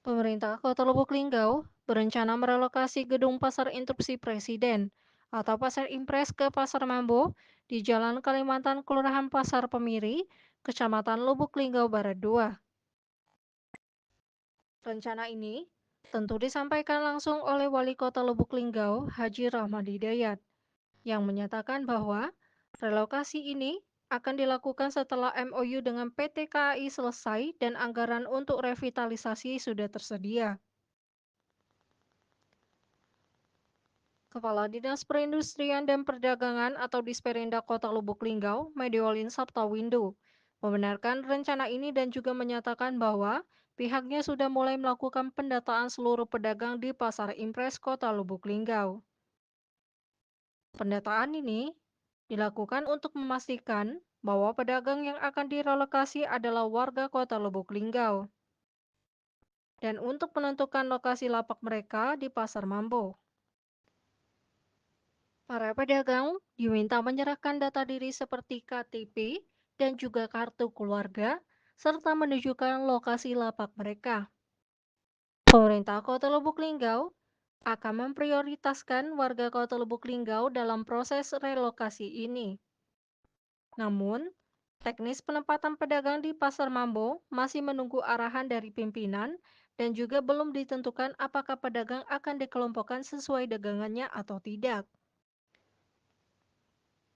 Pemerintah Kota Lubuk Linggau berencana merelokasi gedung Pasar Interupsi Presiden atau Pasar Impres ke Pasar Mambo di Jalan Kalimantan, Kelurahan Pasar Pemiri, Kecamatan Lubuk Linggau Barat 2. Rencana ini tentu disampaikan langsung oleh Wali Kota Lubuk Linggau, Haji Rahmadi Hidayat, yang menyatakan bahwa relokasi ini akan dilakukan setelah MOU dengan PT KAI selesai dan anggaran untuk revitalisasi sudah tersedia. Kepala Dinas Perindustrian dan Perdagangan atau Disperindak Kota Lubuk Linggau, Mediolin Saptawindo, membenarkan rencana ini dan juga menyatakan bahwa pihaknya sudah mulai melakukan pendataan seluruh pedagang di Pasar Impres Kota Lubuk Linggau. Pendataan ini dilakukan untuk memastikan bahwa pedagang yang akan direlokasi adalah warga Kota Lubuk Linggau dan untuk menentukan lokasi lapak mereka di Pasar Mambo. Para pedagang diminta menyerahkan data diri seperti KTP dan juga kartu keluarga, serta menunjukkan lokasi lapak mereka. Pemerintah Kota Lubuk Linggau akan memprioritaskan warga Kota Lubuk Linggau dalam proses relokasi ini. Namun, teknis penempatan pedagang di Pasar Mambo masih menunggu arahan dari pimpinan dan juga belum ditentukan apakah pedagang akan dikelompokkan sesuai dagangannya atau tidak.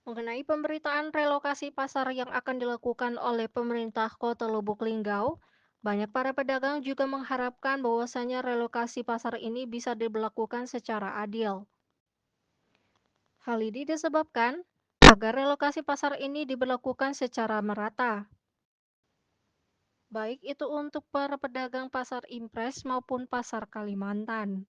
Mengenai pemberitaan relokasi pasar yang akan dilakukan oleh pemerintah Kota Lubuk Linggau, banyak para pedagang juga mengharapkan bahwasanya relokasi pasar ini bisa diberlakukan secara adil. Hal ini disebabkan agar relokasi pasar ini diberlakukan secara merata, baik itu untuk para pedagang pasar Impres maupun pasar Kalimantan.